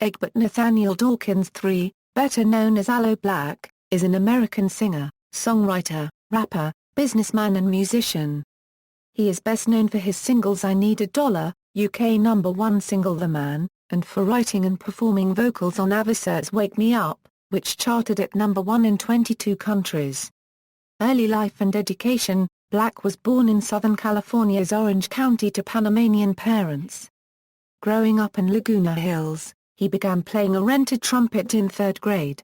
Egbert Nathaniel Dawkins III, better known as Aloe Blacc, is an American singer, songwriter, rapper, businessman and musician. He is best known for his singles I Need $1, UK #1 single The Man, and for writing and performing vocals on Avicii's Wake Me Up, which charted at #1 in 22 countries. Early life and education: Blacc was born in Southern California's Orange County to Panamanian parents. Growing up in Laguna Hills, he began playing a rented trumpet in 3rd grade.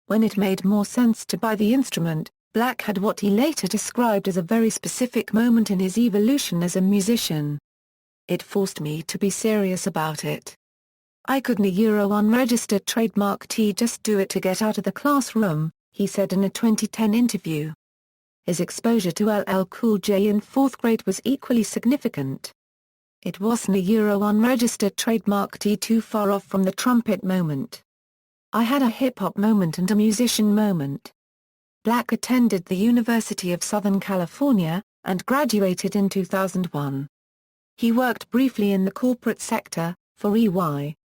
When it made more sense to buy the instrument, Blacc had what he later described as a very specific moment in his evolution as a musician. "It forced me to be serious about it. I couldn't unregistered trademark just do it to get out of the classroom," he said in a 2010 interview. His exposure to LL Cool J in 4th grade was equally significant. It wasn't a unregistered trademark too far off from the trumpet moment. I had a hip-hop moment and a musician moment. Blacc attended the University of Southern California, and graduated in 2001. He worked briefly in the corporate sector, for EY.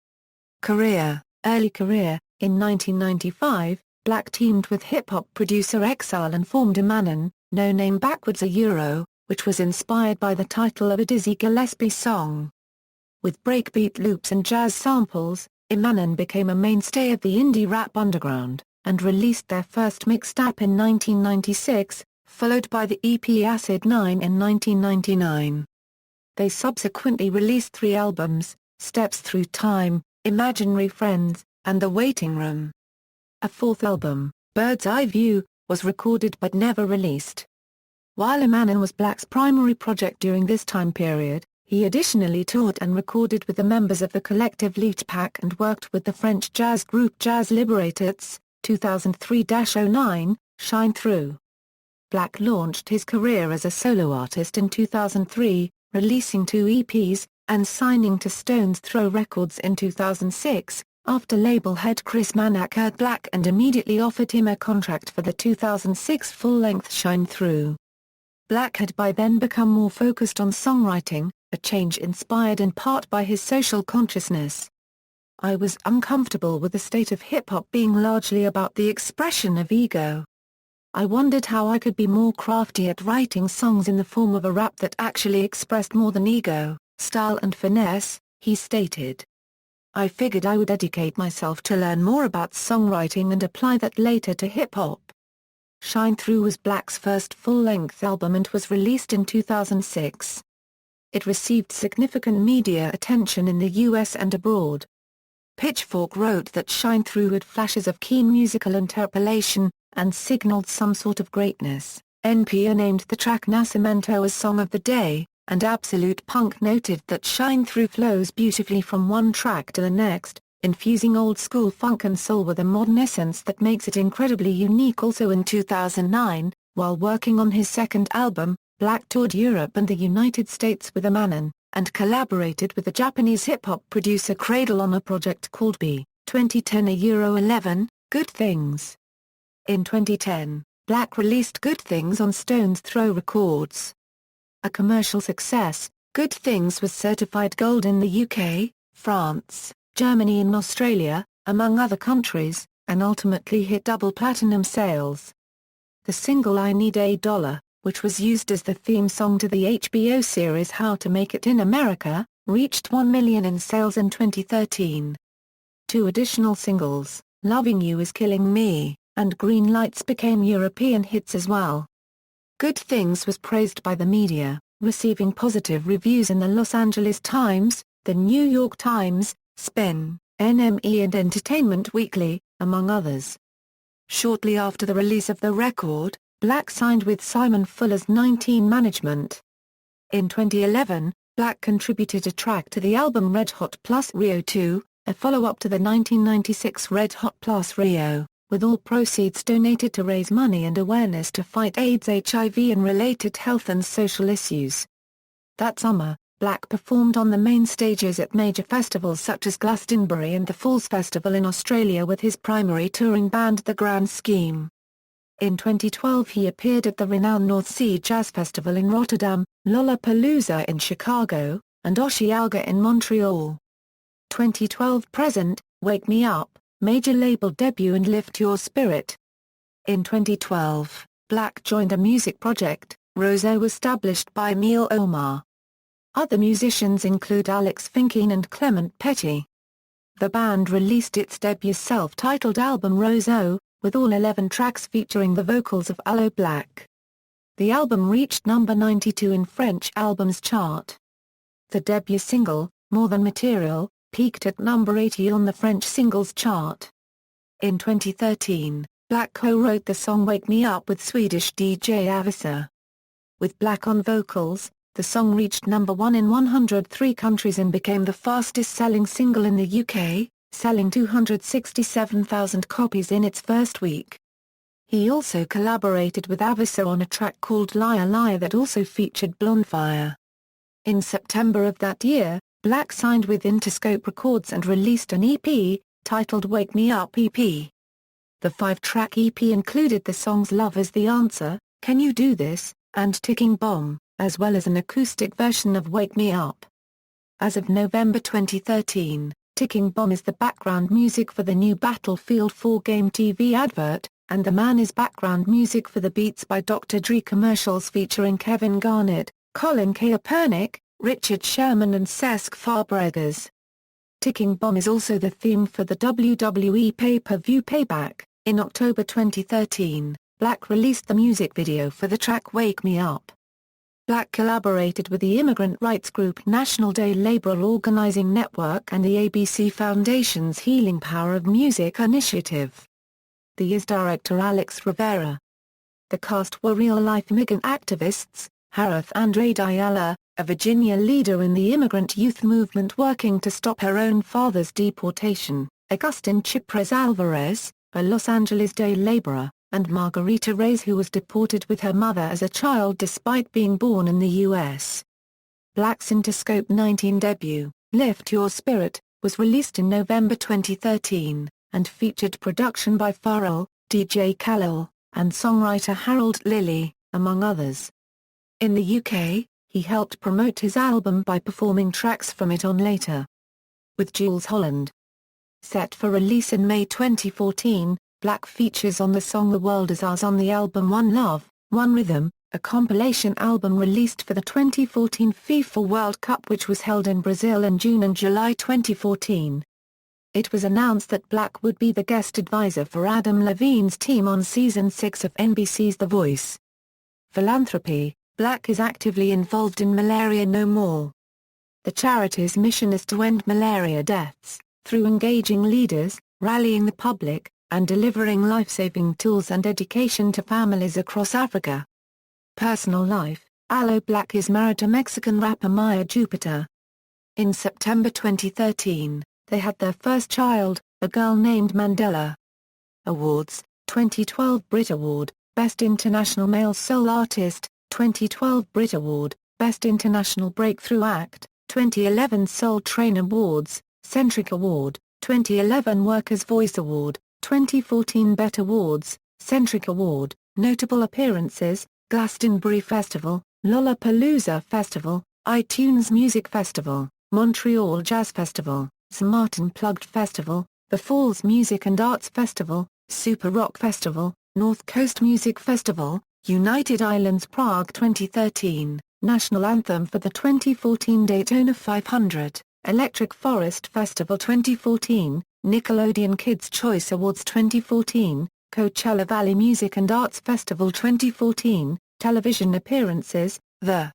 Early career: in 1995, Blacc teamed with hip-hop producer Exile and formed Imanen, no name backwards ', which was inspired by the title of a Dizzy Gillespie song. With breakbeat loops and jazz samples, Imanen became a mainstay of the indie rap underground, and released their first mixtape in 1996, followed by the EP Acid 9 in 1999. They subsequently released 3 albums, Steps Through Time, Imaginary Friends, and The Waiting Room. A 4th album, Bird's Eye View, was recorded but never released. While Imanen was Blacc's primary project during this time period, he additionally toured and recorded with the members of the collective Leechpack and worked with the French jazz group Jazz Liberator's 2003-09, Shine Through. Blacc launched his career as a solo artist in 2003, releasing 2 EPs, and signing to Stone's Throw Records in 2006, after label head Chris Manac heard Blacc and immediately offered him a contract for the 2006 full-length Shine Through. Blacc had by then become more focused on songwriting, a change inspired in part by his social consciousness. "I was uncomfortable with the state of hip-hop being largely about the expression of ego. I wondered how I could be more crafty at writing songs in the form of a rap that actually expressed more than ego, style and finesse," he stated. "I figured I would educate myself to learn more about songwriting and apply that later to hip-hop." Shine Through was Blacc's first full-length album and was released in 2006. It received significant media attention in the US and abroad. Pitchfork wrote that Shine Through had flashes of keen musical interpolation, and signaled some sort of greatness. NPR named the track Nacimiento as Song of the Day, and Absolute Punk noted that Shine Through flows beautifully from one track to the next, infusing old-school funk and soul with a modern essence that makes it incredibly unique. Also in 2009, while working on his 2nd album, Blacc toured Europe and the United States with Imanen, and collaborated with the Japanese hip-hop producer Cradle on a project called B. 2010 €11, Good Things. In 2010, Blacc released Good Things on Stone's Throw Records. A commercial success, Good Things was certified gold in the UK, France, Germany and Australia, among other countries, and ultimately hit double platinum sales. The single I Need $1, which was used as the theme song to the HBO series How to Make It in America, reached 1 million in sales in 2013. 2 additional singles, Loving You Is Killing Me, and Green Lights, became European hits as well. Good Things was praised by the media, receiving positive reviews in the Los Angeles Times, the New York Times, Spin, NME and Entertainment Weekly, among others. Shortly after the release of the record, Blacc signed with Simon Fuller's 19 Management. In 2011, Blacc contributed a track to the album Red Hot Plus Rio 2, a follow-up to the 1996 Red Hot Plus Rio, with all proceeds donated to raise money and awareness to fight AIDS, HIV and related health and social issues. That summer, Blacc performed on the main stages at major festivals such as Glastonbury and the Falls Festival in Australia with his primary touring band The Grand Scheme. In 2012 he appeared at the renowned North Sea Jazz Festival in Rotterdam, Lollapalooza in Chicago, and Osheaga in Montreal. 2012 present, Wake Me Up, major label debut and Lift Your Spirit. In 2012, Blacc joined a music project, Roseau, established by Emile Omar. Other musicians include Alex Finkine and Clement Petty. The band released its debut self-titled album Roseau, with all 11 tracks featuring the vocals of Aloe Blacc. The album reached number 92 in French albums chart. The debut single, More Than Material, peaked at number 80 on the French singles chart. In 2013, Blacc co-wrote the song Wake Me Up with Swedish DJ Avicii. With Blacc on vocals, the song reached number 1 in 103 countries and became the fastest-selling single in the UK, selling 267,000 copies in its first week. He also collaborated with Avicii on a track called Liar Liar that also featured Blondfire. In September of that year, Blacc signed with Interscope Records and released an EP, titled Wake Me Up EP. The 5-track EP included the songs Love Is the Answer, Can You Do This, and Ticking Bomb, as well as an acoustic version of Wake Me Up. As of November 2013, Ticking Bomb is the background music for the new Battlefield 4 game TV advert, and The Man is background music for the Beats by Dr. Dre commercials featuring Kevin Garnett, Colin Kaepernick, Richard Sherman and Cesc Fabregas. Ticking Bomb is also the theme for the WWE pay-per-view Payback. In October 2013, Blacc released the music video for the track Wake Me Up. Blacc collaborated with the immigrant rights group National Day Laborer Organizing Network and the ABC Foundation's Healing Power of Music initiative. The year's director Alex Rivera. The cast were real-life migrant activists, Harith Andrade Ayala, a Virginia leader in the immigrant youth movement working to stop her own father's deportation, Agustin Chipres Alvarez, a Los Angeles day laborer, and Margarita Reyes, who was deported with her mother as a child despite being born in the U.S. Blacc's Interscope 19 debut, Lift Your Spirit, was released in November 2013, and featured production by Pharrell, DJ Khalil, and songwriter Harold Lilly, among others. In the UK, he helped promote his album by performing tracks from it on Later. With Jools Holland. Set for release in May 2014, Blacc features on the song The World Is Ours on the album One Love, One Rhythm, a compilation album released for the 2014 FIFA World Cup which was held in Brazil in June and July 2014. It was announced that Blacc would be the guest advisor for Adam Levine's team on Season 6 of NBC's The Voice. Philanthropy. Blacc is actively involved in Malaria No More. The charity's mission is to end malaria deaths, through engaging leaders, rallying the public, and delivering life-saving tools and education to families across Africa. Personal life. Aloe Blacc is married to Mexican rapper Maya Jupiter. In September 2013, they had their first child, a girl named Mandela. Awards. 2012 Brit Award, Best International Male Soul Artist, 2012 Brit Award, Best International Breakthrough Act, 2011 Soul Train Awards, Centric Award, 2011 Workers' Voice Award, 2014 BET Awards, Centric Award. Notable appearances, Glastonbury Festival, Lollapalooza Festival, iTunes Music Festival, Montreal Jazz Festival, St. Martin Plugged Festival, The Falls Music and Arts Festival, Super Rock Festival, North Coast Music Festival, United Islands Prague 2013, National Anthem for the 2014 Daytona 500, Electric Forest Festival 2014, Nickelodeon Kids' Choice Awards 2014, Coachella Valley Music and Arts Festival 2014, Television appearances, The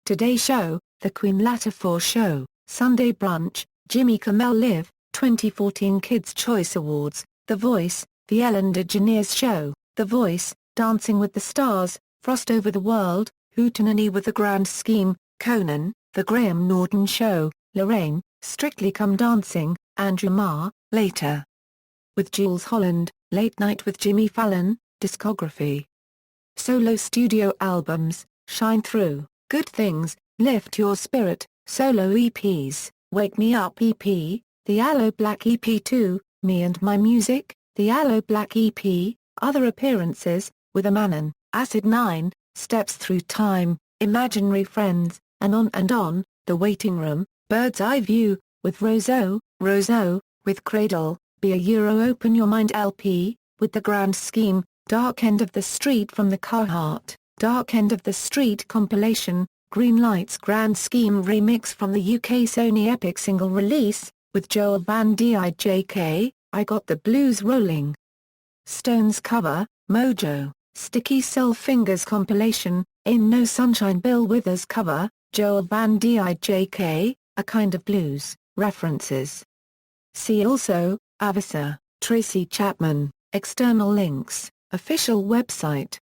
Today Show, The Queen Latifah Show, Sunday Brunch, Jimmy Kimmel Live, 2014 Kids' Choice Awards, The Voice, The Ellen DeGeneres Show, The Voice, Dancing with the Stars, Frost Over the World, Hootenanny with the Grand Scheme, Conan, The Graham Norton Show, Lorraine, Strictly Come Dancing, Andrew Marr, Later. With Jools Holland, Late Night with Jimmy Fallon, Discography. Solo studio albums, Shine Through, Good Things, Lift Your Spirit, Solo EPs, Wake Me Up EP, The Aloe Blacc EP 2, Me and My Music, The Aloe Blacc EP, Other appearances, With a Manon, Acid 9, Steps Through Time, Imaginary Friends, and On, The Waiting Room, Bird's Eye View, with Roseau, with Cradle, be a Euro Open Your Mind LP, with The Grand Scheme, Dark End of the Street from the Carhartt, Dark End of the Street compilation, Green Lights Grand Scheme remix from the UK Sony Epic single release, with Joel Van Dijck, I Got the Blues Rolling. Stones cover, Mojo, Sticky Soul Fingers compilation, In No Sunshine Bill Withers cover, Joel Van Dijck, A Kind of Blues, references. See also, Avicii, Tracy Chapman, external links, official website.